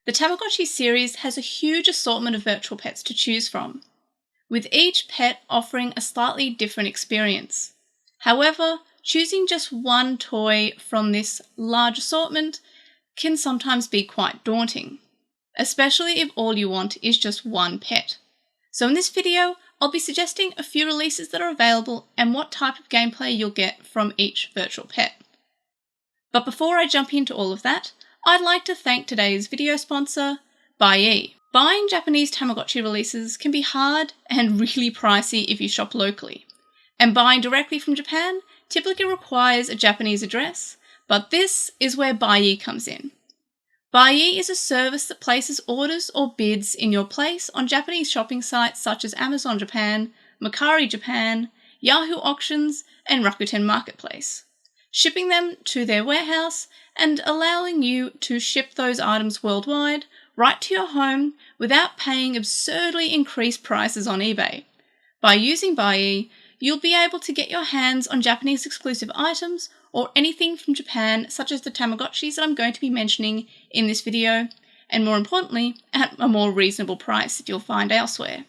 The Tamagotchi series has a huge assortment of virtual pets to choose from, with each pet offering a slightly different experience. However, choosing just one toy from this large assortment can sometimes be quite daunting, especially if all you want is just one pet. So in this video, I'll be suggesting a few releases that are available and what type of gameplay you'll get from each virtual pet. But before I jump into all of that, I'd like to thank today's video sponsor, Buyee. Buying Japanese Tamagotchi releases can be hard and really pricey if you shop locally, and buying directly from Japan typically requires a Japanese address, but this is where Buyee comes in. Buyee is a service that places orders or bids in your place on Japanese shopping sites such as Amazon Japan, Mercari Japan, Yahoo Auctions, and Rakuten Marketplace, shipping them to their warehouse and allowing you to ship those items worldwide right to your home without paying absurdly increased prices on eBay. By using Buyee, you'll be able to get your hands on Japanese exclusive items or anything from Japan, such as the Tamagotchis that I'm going to be mentioning in this video, and more importantly, at a more reasonable price that you'll find elsewhere.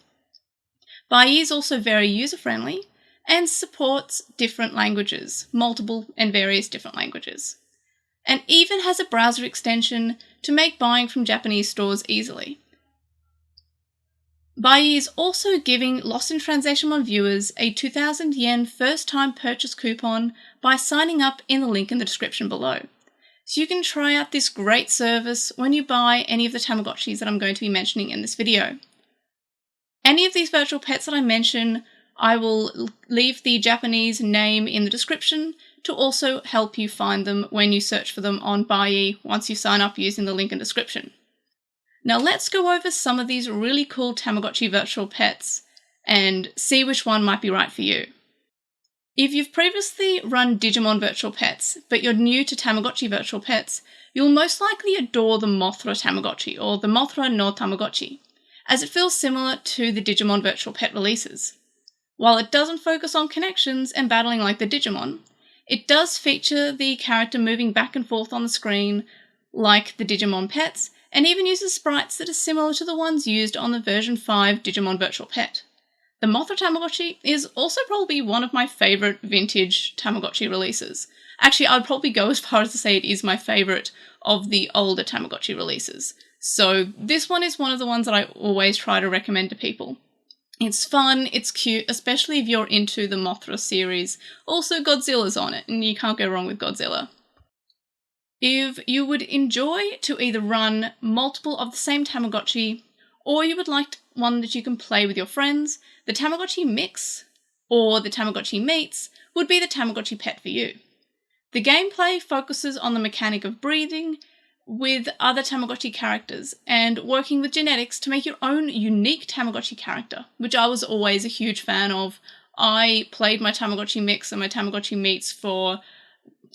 Buyee is also very user-friendly and supports different languages, multiple and various different languages, and even has a browser extension to make buying from Japanese stores easily. Buyee is also giving LostinTranslationmon viewers a 2,000 yen first-time purchase coupon by signing up in the link in the description below. So you can try out this great service when you buy any of the Tamagotchis that I'm going to be mentioning in this video. Any of these virtual pets that I mention, I will leave the Japanese name in the description to also help you find them when you search for them on Buyee once you sign up using the link in the description. Now let's go over some of these really cool Tamagotchi virtual pets and see which one might be right for you. If you've previously run Digimon virtual pets, but you're new to Tamagotchi virtual pets, you'll most likely adore the Mothra Tamagotchi, or the Mothra no Tamagotchi, as it feels similar to the Digimon virtual pet releases. While it doesn't focus on connections and battling like the Digimon, it does feature the character moving back and forth on the screen like the Digimon pets, and even uses sprites that are similar to the ones used on the version 5 Digimon virtual pet. The Mothra Tamagotchi is also probably one of my favourite vintage Tamagotchi releases. Actually, I'd probably go as far as to say it is my favourite of the older Tamagotchi releases. So this one is one of the ones that I always try to recommend to people. It's fun, it's cute, especially if you're into the Mothra series. Also, Godzilla's on it, and you can't go wrong with Godzilla. If you would enjoy to either run multiple of the same Tamagotchi, or you would like one that you can play with your friends, the Tamagotchi Mix, or the Tamagotchi Meets, would be the Tamagotchi pet for you. The gameplay focuses on the mechanic of breeding with other Tamagotchi characters, and working with genetics to make your own unique Tamagotchi character, which I was always a huge fan of. I played my Tamagotchi Mix and my Tamagotchi Meets for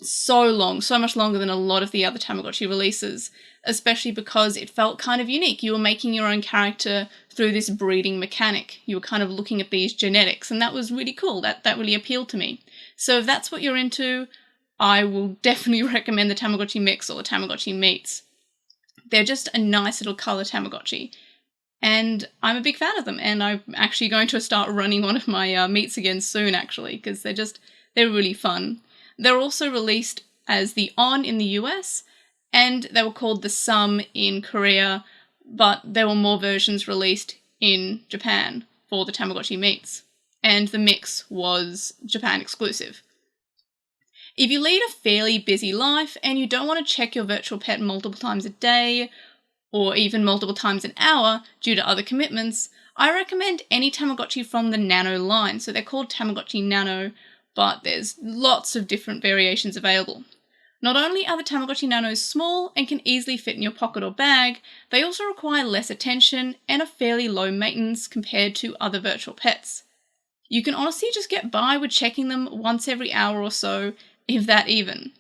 so long, so much longer than a lot of the other Tamagotchi releases, especially because it felt kind of unique. You were making your own character through this breeding mechanic. You were kind of looking at these genetics, and that was really cool. That really appealed to me. So if that's what you're into, I will definitely recommend the Tamagotchi Mix or the Tamagotchi Meets. They're just a nice little colour Tamagotchi, and I'm a big fan of them, and I'm actually going to start running one of my Meets again soon, actually, because they're really fun. They're also released as the On in the US, and they were called the Sum in Korea, but there were more versions released in Japan for the Tamagotchi Meets, and the Mix was Japan exclusive. If you lead a fairly busy life and you don't want to check your virtual pet multiple times a day, or even multiple times an hour due to other commitments, I recommend any Tamagotchi from the Nano line. So they're called Tamagotchi Nano, but there's lots of different variations available. Not only are the Tamagotchi Nanos small and can easily fit in your pocket or bag, they also require less attention and are fairly low maintenance compared to other virtual pets. You can honestly just get by with checking them once every hour or so, if that even.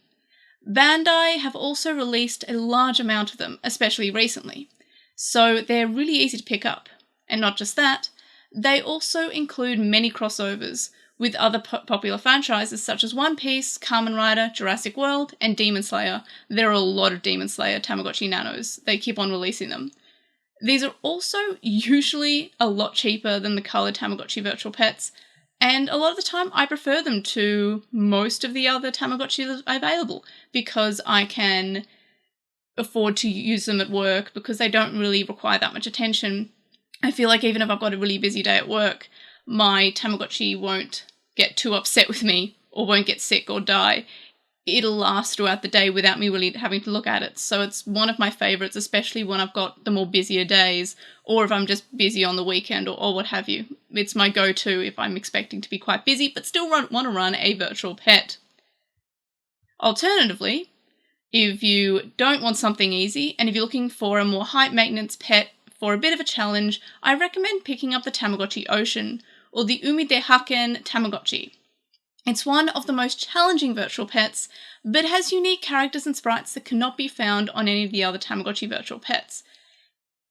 Bandai have also released a large amount of them, especially recently, so they're really easy to pick up. And not just that, they also include many crossovers, with other popular franchises such as One Piece, Kamen Rider, Jurassic World, and Demon Slayer. There are a lot of Demon Slayer Tamagotchi Nanos. They keep on releasing them. These are also usually a lot cheaper than the coloured Tamagotchi virtual pets, and a lot of the time I prefer them to most of the other Tamagotchi that are available because I can afford to use them at work because they don't really require that much attention. I feel like even if I've got a really busy day at work, my Tamagotchi won't get too upset with me or won't get sick or die. It'll last throughout the day without me really having to look at it. So it's one of my favourites, especially when I've got the more busier days or if I'm just busy on the weekend or what have you. It's my go-to if I'm expecting to be quite busy but still want to run a virtual pet. Alternatively, if you don't want something easy and if you're looking for a more high-maintenance pet for a bit of a challenge, I recommend picking up the Tamagotchi Ocean, or the Umide Haken Tamagotchi. It's one of the most challenging virtual pets, but has unique characters and sprites that cannot be found on any of the other Tamagotchi virtual pets.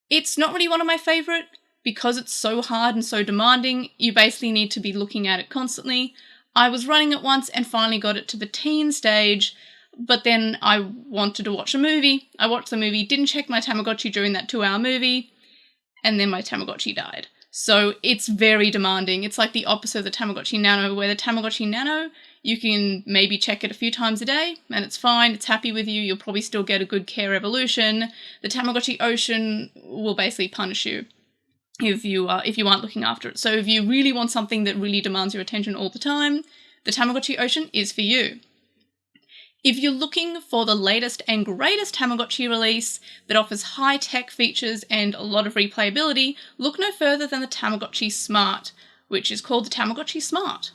It's not really one of my favourite, because it's so hard and so demanding, you basically need to be looking at it constantly. I was running it once and finally got it to the teen stage, but then I wanted to watch a movie. I watched the movie, didn't check my Tamagotchi during that 2-hour movie, and then my Tamagotchi died. So it's very demanding. It's like the opposite of the Tamagotchi Nano, where the Tamagotchi Nano, you can maybe check it a few times a day, and it's fine, it's happy with you, you'll probably still get a good care evolution. The Tamagotchi Ocean will basically punish you if you aren't looking after it. So if you really want something that really demands your attention all the time, the Tamagotchi Ocean is for you. If you're looking for the latest and greatest Tamagotchi release that offers high-tech features and a lot of replayability, look no further than the Tamagotchi Smart, which is called the Tamagotchi Smart.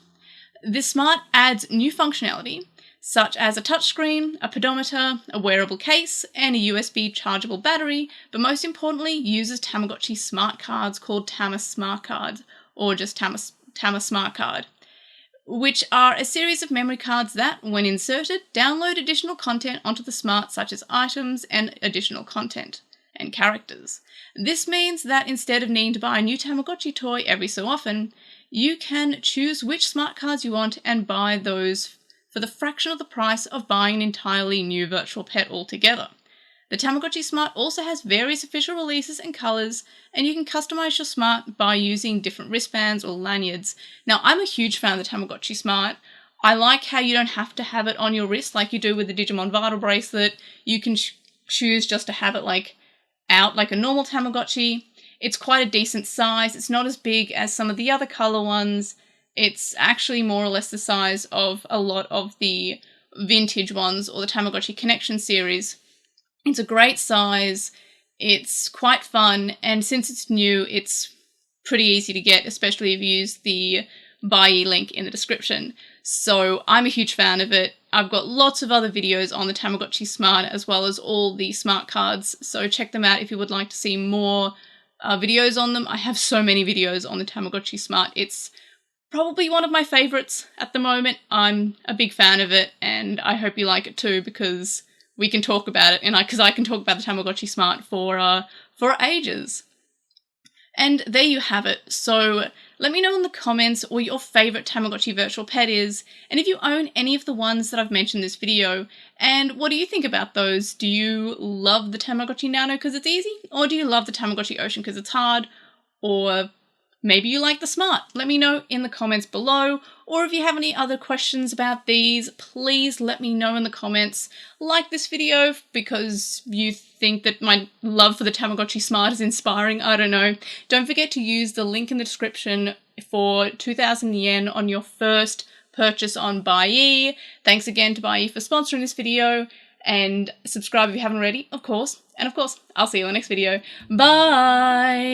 This Smart adds new functionality, such as a touchscreen, a pedometer, a wearable case, and a USB chargeable battery, but most importantly uses Tamagotchi Smart cards called Tama SmaCard, or just Tama SmaCard, which are a series of memory cards that, when inserted, download additional content onto the Smart, such as items and additional content and characters. This means that instead of needing to buy a new Tamagotchi toy every so often, you can choose which Smart cards you want and buy those for the fraction of the price of buying an entirely new virtual pet altogether. The Tamagotchi Smart also has various official releases and colours, and you can customise your Smart by using different wristbands or lanyards. Now, I'm a huge fan of the Tamagotchi Smart. I like how you don't have to have it on your wrist like you do with the Digimon Vital bracelet. You can choose just to have it out like a normal Tamagotchi. It's quite a decent size. It's not as big as some of the other colour ones. It's actually more or less the size of a lot of the vintage ones or the Tamagotchi Connection series. It's a great size, it's quite fun, and since it's new, it's pretty easy to get, especially if you use the Buyee link in the description. So I'm a huge fan of it. I've got lots of other videos on the Tamagotchi Smart as well as all the Smart cards, so check them out if you would like to see more videos on them. I have so many videos on the Tamagotchi Smart. It's probably one of my favourites at the moment. I'm a big fan of it, and I hope you like it too, because we can talk about it, and because I can talk about the Tamagotchi Smart for ages. And there you have it. So let me know in the comments what your favourite Tamagotchi virtual pet is, and if you own any of the ones that I've mentioned in this video, and what do you think about those? Do you love the Tamagotchi Nano because it's easy, or do you love the Tamagotchi Ocean because it's hard, or maybe you like the Smart? Let me know in the comments below, or if you have any other questions about these, please let me know in the comments. Like this video because you think that my love for the Tamagotchi Smart is inspiring, I don't know. Don't forget to use the link in the description for 2,000 yen on your first purchase on Buyee. Thanks again to Buyee for sponsoring this video, and subscribe if you haven't already, of course. And of course, I'll see you in the next video. Bye!